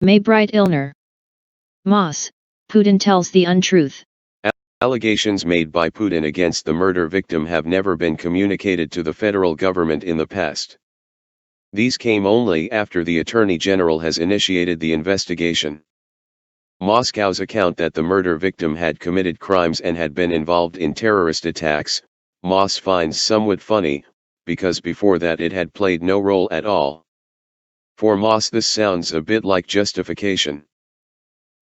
Maybright Illner. Moss. Putin tells the untruth. Allegations made by Putin against the murder victim have never been communicated to the federal government in the past. These came only after the Attorney General has initiated the investigation. Moscow's account that the murder victim had committed crimes and had been involved in terrorist attacks, Moss finds somewhat funny, because before that it had played no role at all. For Moss this sounds a bit like justification.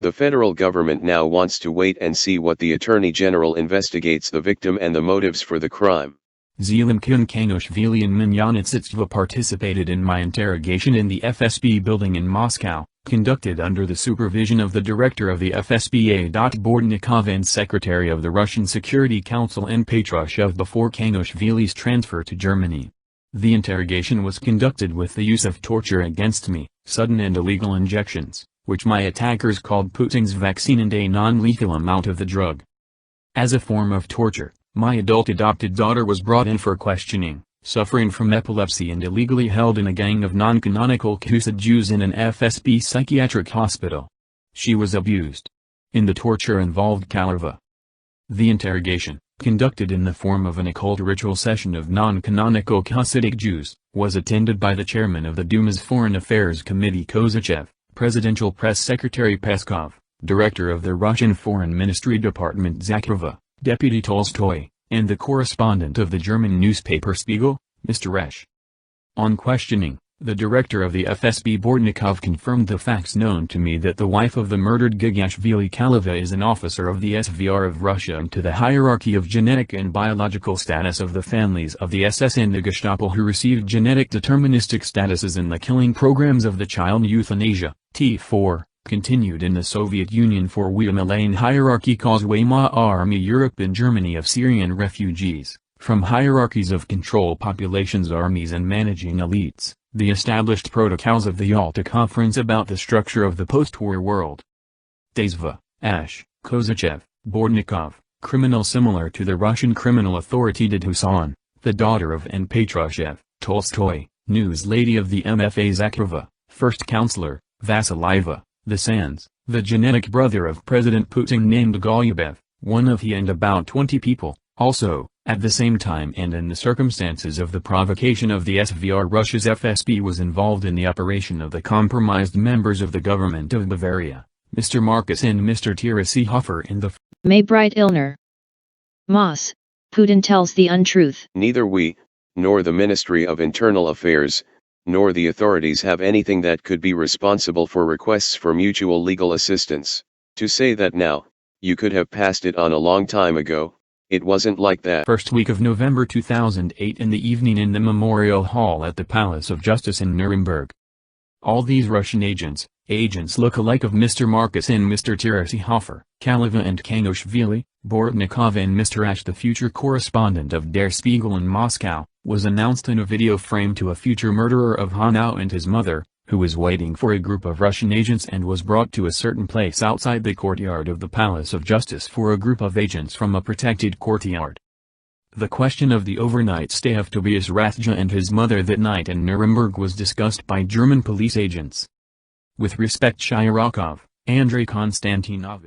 The federal government now wants to wait and see what the Attorney General investigates the victim and the motives for the crime. Zelim Hangashvili and Manaной Cациevой participated in my interrogation in the FSB building in Moscow, conducted under the supervision of the director of the FSB Bортников and secretary of the Russian Security Council and Patrushev before Hangashvili's transfer to Germany. The interrogation was conducted with the use of torture against me, sudden and illegal injections, which my attackers called Putin's vaccine, and a non-lethal amount of the drug. As a form of torture, my adult adopted daughter was brought in for questioning, suffering from epilepsy and illegally held in a gang of non-canonical Husid Jews in an FSB psychiatric hospital. She was abused. In the torture involved Kalava. The interrogation, conducted in the form of an occult ritual session of non-canonical Hasidic Jews, was attended by the chairman of the Duma's Foreign Affairs Committee Kosachёv, Presidential Press Secretary Peskov, Director of the Russian Foreign Ministry Department Zakharova, Deputy Tolstoy, and the correspondent of the German newspaper Spiegel, Mr. Resch. On questioning, the director of the FSB Bortnikov confirmed the facts known to me that the wife of the murdered Hangashvili Kalava is an officer of the SVR of Russia and to the hierarchy of genetic and biological status of the families of the SS and the Gestapo who received genetic deterministic statuses in the killing programs of the child euthanasia, T4. Continued in the Soviet Union for Weimalayan hierarchy Weimar Army Europe and Germany of Syrian refugees, from hierarchies of control populations armies and managing elites, the established protocols of the Yalta Conference about the structure of the post-war world. Dezva, Ash, Kosachev, Bортников, criminal similar to the Russian criminal authority Dusan, the daughter of N. Patrushev, Tolstoy, news lady of the MFA Zakharova, first counselor, Vasilyeva. The Sands, the genetic brother of President Putin named Golyabev, one of he and about 20 people, also, at the same time and in the circumstances of the provocation of the SVR Russia's FSB was involved in the operation of the compromised members of the government of Bavaria, Mr. Marcus and Mr. Teresi Hofer in the Maybright Illner. Moss. Putin tells the untruth. Neither we, nor the Ministry of Internal Affairs, nor the authorities have anything that could be responsible for requests for mutual legal assistance. To say that now, you could have passed it on a long time ago, it wasn't like that. First week of November 2008 in the evening in the Memorial Hall at the Palace of Justice in Nuremberg. All these Russian agents look alike of Mr. Marcus and Mr. Teresi Hofer, Kalava and Hangashvili, Bортников and Mr. Ash, the future correspondent of Der Spiegel in Moscow, was announced in a video frame to a future murderer of Hanau and his mother, who was waiting for a group of Russian agents and was brought to a certain place outside the courtyard of the Palace of Justice for a group of agents from a protected courtyard. The question of the overnight stay of Tobias Rathje and his mother that night in Nuremberg was discussed by German police agents. With respect Shirokov, Andrei Konstantinovich.